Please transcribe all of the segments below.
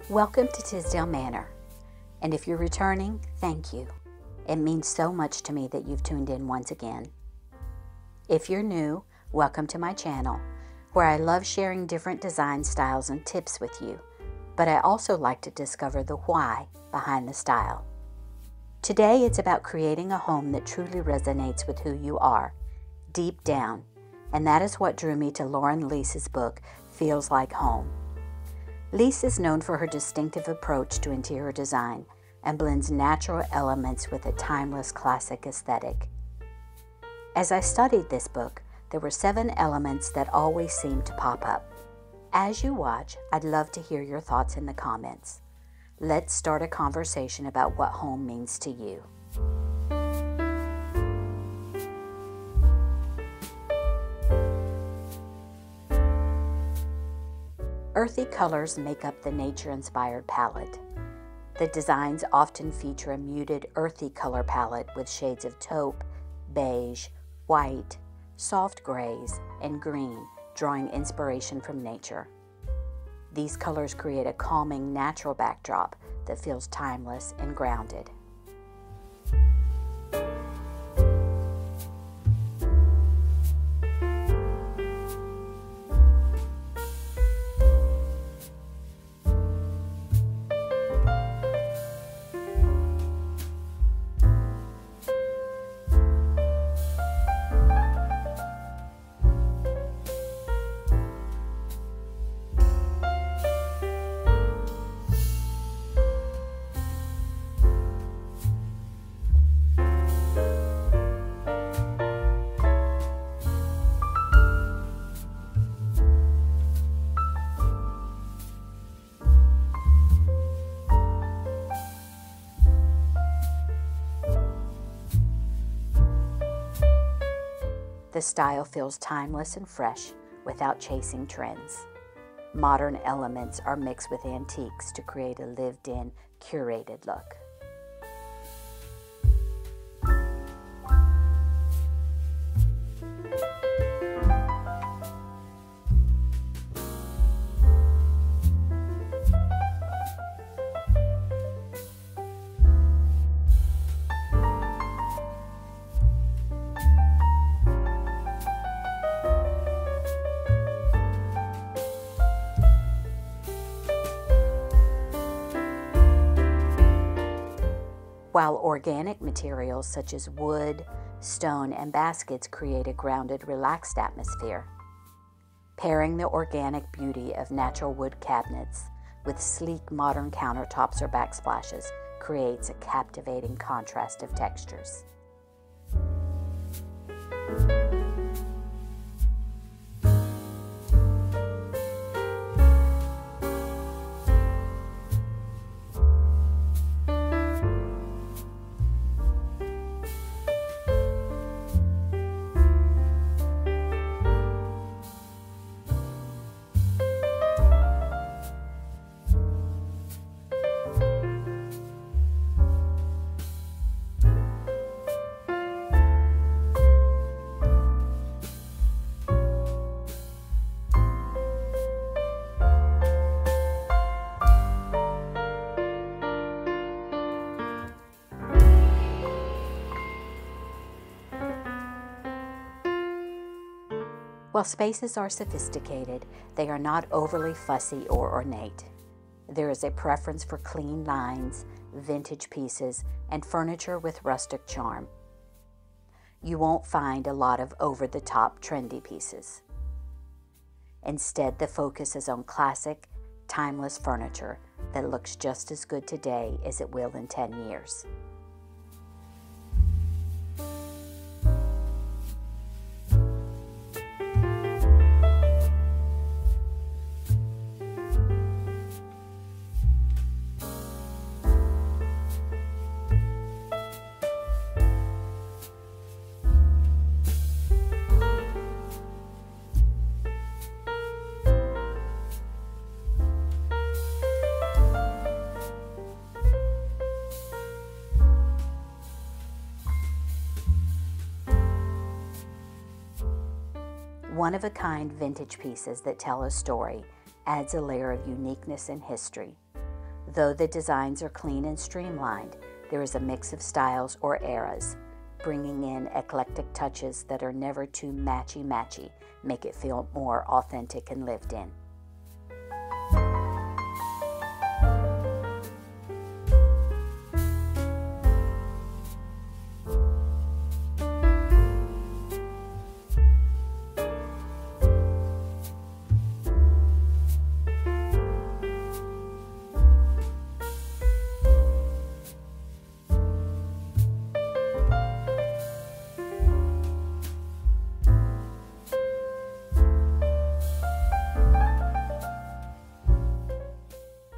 Welcome to Tisdale Manor, and if you're returning, thank you. It means so much to me that you've tuned in once again. If you're new, welcome to my channel, where I love sharing different design styles and tips with you, but I also like to discover the why behind the style. Today it's about creating a home that truly resonates with who you are, deep down, and that is what drew me to Lauren Lease's book, Feels Like Home. Lease is known for her distinctive approach to interior design and blends natural elements with a timeless classic aesthetic. As I studied this book, there were 7 elements that always seemed to pop up. As you watch, I'd love to hear your thoughts in the comments. Let's start a conversation about what home means to you. Earthy colors make up the nature-inspired palette. The designs often feature a muted, earthy color palette with shades of taupe, beige, white, soft grays, and green, drawing inspiration from nature. These colors create a calming, natural backdrop that feels timeless and grounded. The style feels timeless and fresh without chasing trends. Modern elements are mixed with antiques to create a lived-in, curated look. While organic materials such as wood, stone, and baskets create a grounded, relaxed atmosphere. Pairing the organic beauty of natural wood cabinets with sleek modern countertops or backsplashes creates a captivating contrast of textures. While spaces are sophisticated, they are not overly fussy or ornate. There is a preference for clean lines, vintage pieces, and furniture with rustic charm. You won't find a lot of over-the-top trendy pieces. Instead, the focus is on classic, timeless furniture that looks just as good today as it will in 10 years. One-of-a-kind vintage pieces that tell a story adds a layer of uniqueness and history, Though the designs are clean and streamlined, there is a mix of styles or eras, bringing in eclectic touches that are never too matchy-matchy, make it feel more authentic and lived in.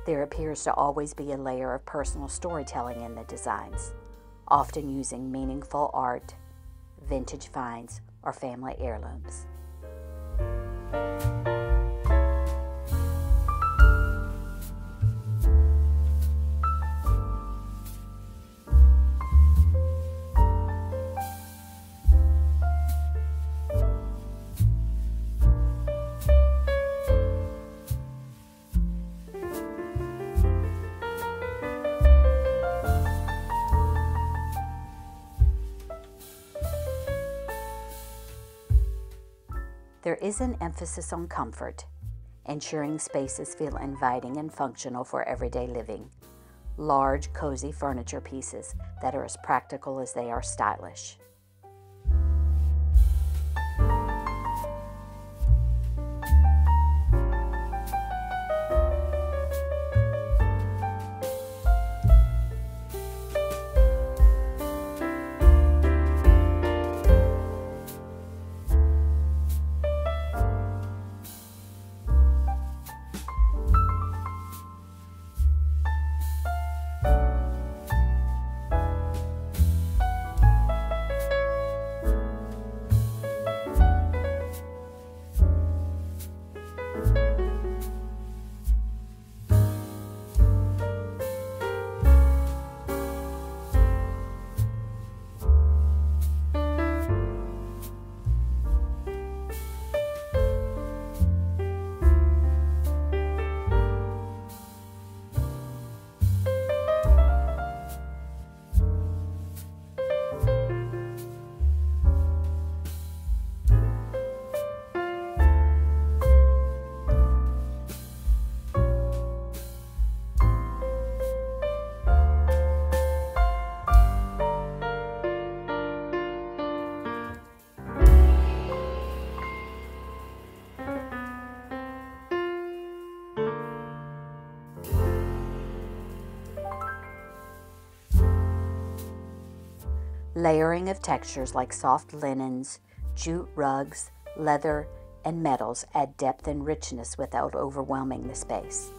There appears to always be a layer of personal storytelling in the designs, often using meaningful art, vintage finds, or family heirlooms. There is an emphasis on comfort, ensuring spaces feel inviting and functional for everyday living. Large, cozy furniture pieces that are as practical as they are stylish. Layering of textures like soft linens, jute rugs, leather, and metals add depth and richness without overwhelming the space.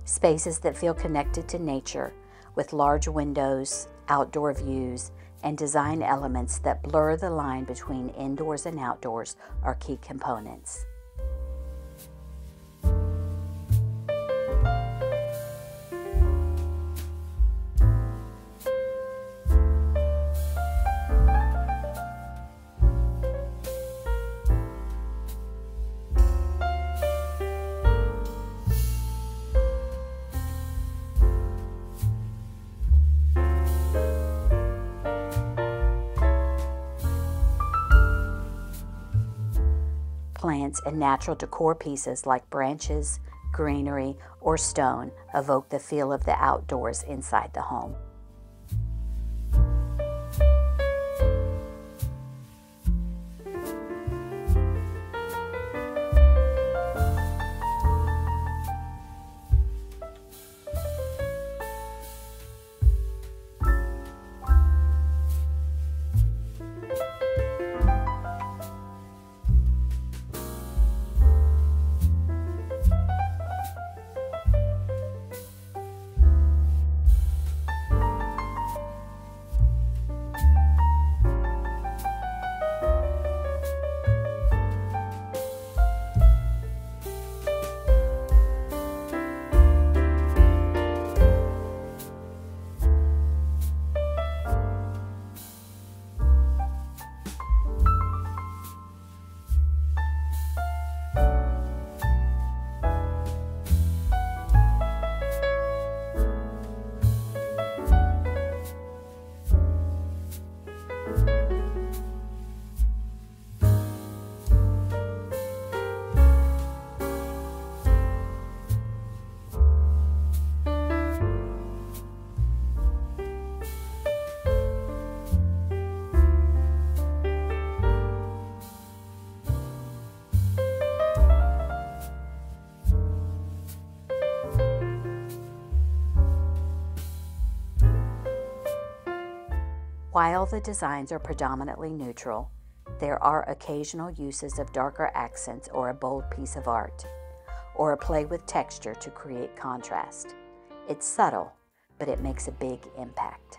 Spaces that feel connected to nature, with large windows, outdoor views, and design elements that blur the line between indoors and outdoors are key components. plants and natural decor pieces like branches, greenery, or stone evoke the feel of the outdoors inside the home. While the designs are predominantly neutral, there are occasional uses of darker accents or a bold piece of art, or a play with texture to create contrast. It's subtle, but it makes a big impact.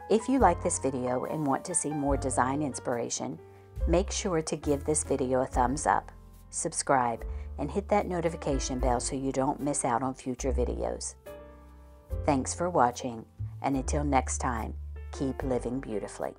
If you like this video and want to see more design inspiration, make sure to give this video a thumbs up, subscribe, and hit that notification bell so you don't miss out on future videos. Thanks for watching, and until next time, keep living beautifully.